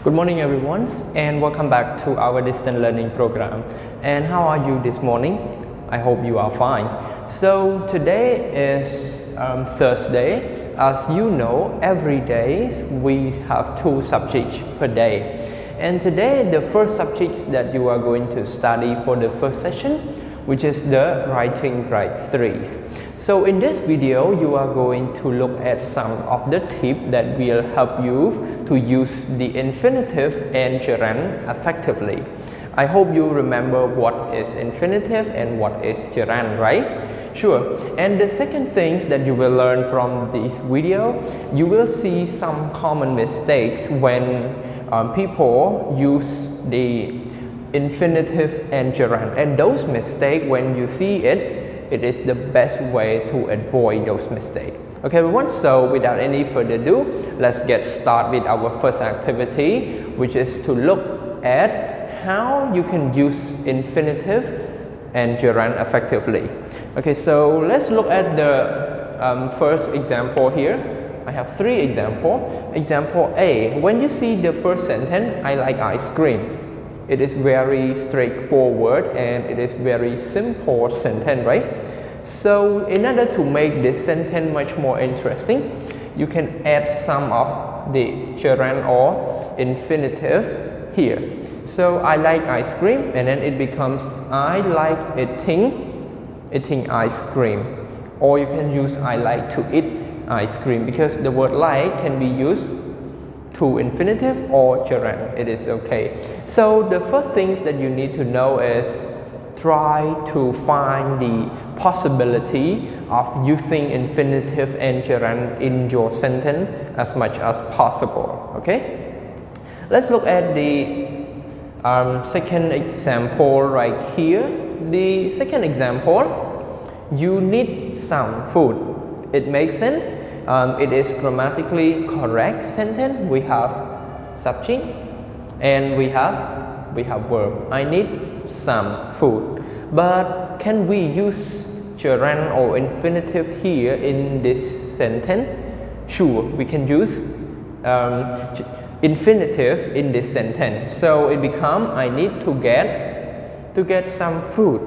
Good morning everyone, and welcome back to our distance learning program. And how are you this morning? I hope you are fine. So today is Thursday. As you know, every day we have 2 subjects per day. And today the first subject that you are going to study for the first session, which is the writing grade 3. So in this video, you are going to look at some of the tips that will help you to use the infinitive and gerund effectively. I hope you remember what is infinitive and what is gerund, right? Sure. And the second thing that you will learn from this video, you will see some common mistakes when people use the infinitive and gerund, and those mistakes, when you see it, it is the best way to avoid those mistakes. Okay everyone, so without any further ado, let's get started with our first activity, which is to look at how you can use infinitive and gerund effectively. Okay, so let's look at the first example here. I have 3 examples. Example A, when you see the first sentence, I like ice cream. It is very straightforward and it is very simple sentence, right? So in order to make this sentence much more interesting, you can add some of the gerund or infinitive here. So I like ice cream, and then it becomes I like eating ice cream. Or you can use I like to eat ice cream, because the word like can be used to infinitive or gerund. It is okay. So the first thing that you need to know is try to find the possibility of using infinitive and gerund in your sentence as much as possible. Okay, let's look at the second example right here. The second example, you need some food. It makes sense. It is grammatically correct sentence. We have subject and we have verb. I need some food. But can we use gerund or infinitive here in this sentence? Sure, we can use infinitive in this sentence. So it becomes I need to get some food.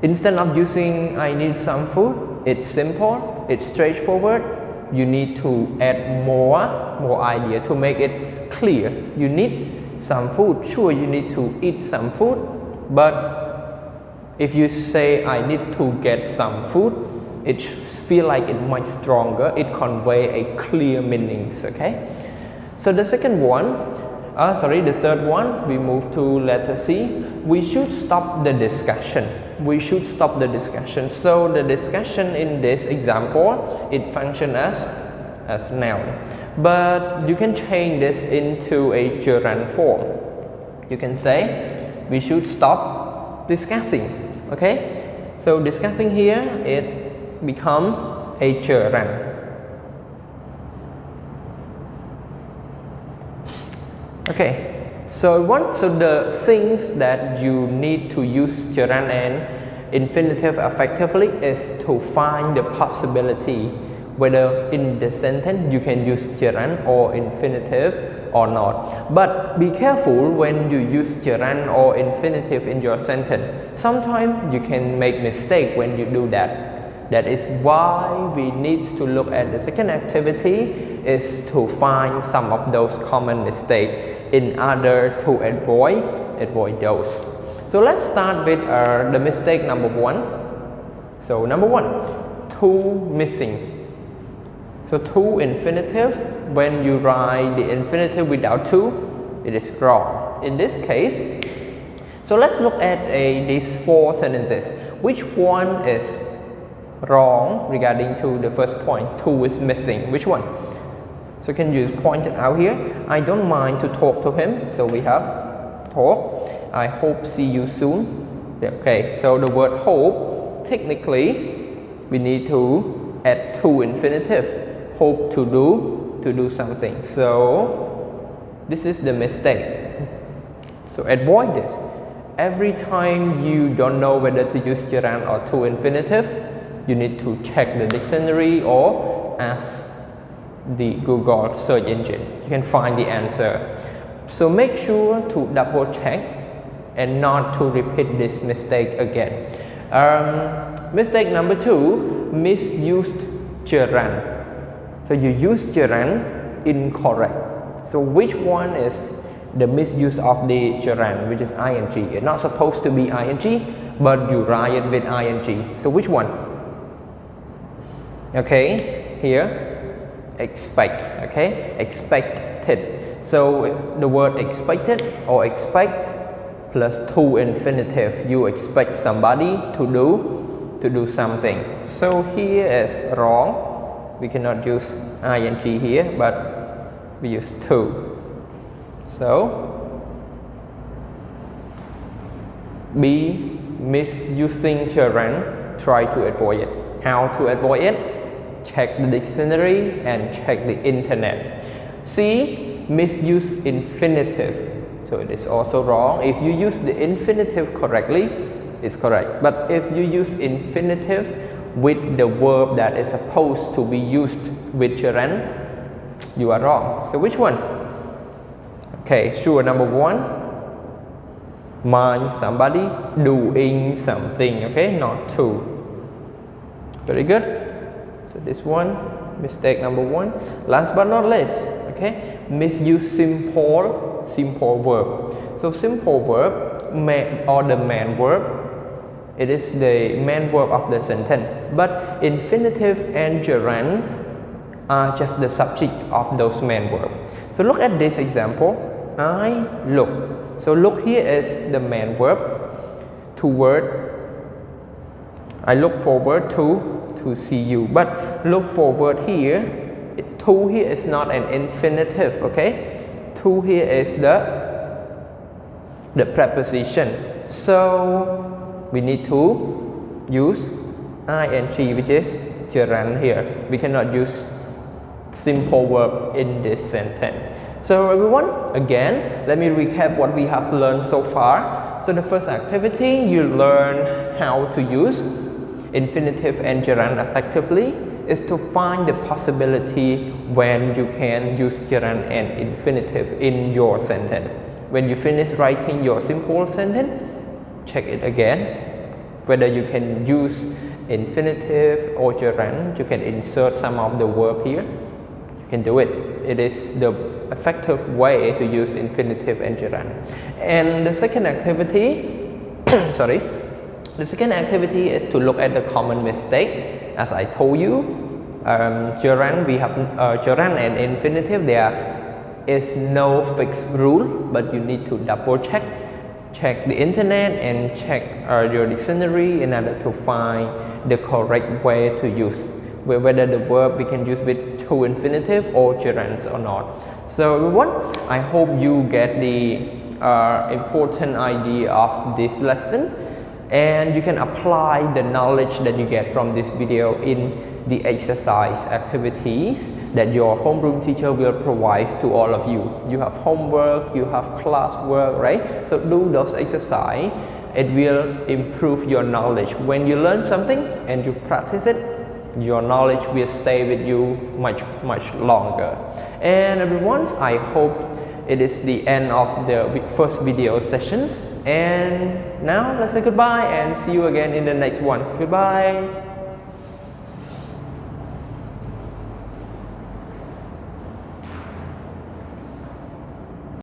Instead of using I need some food, it's simple, it's straightforward. You need to add more idea to make it clear. You need some food. Sure, you need to eat some food, but if you say I need to get some food, it feel like it much stronger. It convey a clear meanings. Okay. So the second one, the third one, we move to letter C. We should stop the discussion. We should stop the discussion. So the discussion in this example, it functions as noun. But you can change this into a gerund form. You can say, we should stop discussing. Okay? So discussing here, it becomes a gerund. Okay. So the things that you need to use gerund and infinitive effectively is to find the possibility whether in the sentence you can use gerund or infinitive or not. But be careful when you use gerund or infinitive in your sentence. Sometimes you can make mistake when you do that. That is why we need to look at the second activity, is to find some of those common mistakes in order to avoid those. So let's start with the mistake number 1. So number 1, to missing. So to infinitive, when you write the infinitive without to, it is wrong in this case. So let's look at these 4 sentences. Which one is wrong regarding to the first point? To is missing. Which one? So can you point it out here? I don't mind to talk to him. So we have talk. I hope see you soon. Okay, so the word hope, technically we need to add to infinitive. Hope to do something. So this is the mistake. So avoid this. Every time you don't know whether to use gerund or to infinitive, you need to check the dictionary or ask the Google search engine. You can find the answer. So make sure to double check and not to repeat this mistake again. Mistake number 2, misused gerund. So you use gerund incorrect. So which one is the misuse of the gerund, which is ing? It's not supposed to be ing, but you write it with ing. So which one? Okay, here, expect. Okay, expected. So the word expected or expect plus to infinitive, you expect somebody to do something. So here is wrong. We cannot use ing here, but we use to. So be misusing gerund, try to avoid it. How to avoid it? Check the dictionary and check the internet. C, misuse infinitive. So it is also wrong. If you use the infinitive correctly, it's correct. But if you use infinitive with the verb that is supposed to be used with gerund, you are wrong. So which one? Okay, sure, number 1, mind somebody doing something, okay, not to. Very good. So this one, mistake number 1. Last but not least, okay, misuse simple verb. So simple verb or the main verb, it is the main verb of the sentence, but infinitive and gerund are just the subject of those main verbs. So look at this example. I look. So look here is the main verb. Toward. I look forward to see you. But look forward here. To here is not an infinitive. Okay. To here is the preposition. So we need to use ing, which is gerund here. We cannot use simple verb in this sentence. So everyone, again, let me recap what we have learned so far. So the first activity, you learn how to use infinitive and gerund effectively, is to find the possibility when you can use gerund and infinitive in your sentence. When you finish writing your simple sentence, check it again. Whether you can use infinitive or gerund, you can insert some of the verb here. You can do it. It is the effective way to use infinitive and gerund. And the second activity, the second activity is to look at the common mistake. As I told you, gerund, we have gerund and infinitive. There is no fixed rule, but you need to double check the internet and check your dictionary in order to find the correct way to use, whether the verb we can use with to infinitive or gerunds or not. So everyone, I hope you get the important idea of this lesson, and you can apply the knowledge that you get from this video in the exercise activities that your homeroom teacher will provide to all of you. You have homework, you have classwork, right? So do those exercises. It will improve your knowledge. When you learn something and you practice it, your knowledge will stay with you much longer. And everyone, I hope it is the end of the first video sessions. And now let's say goodbye and see you again in the next one. Goodbye.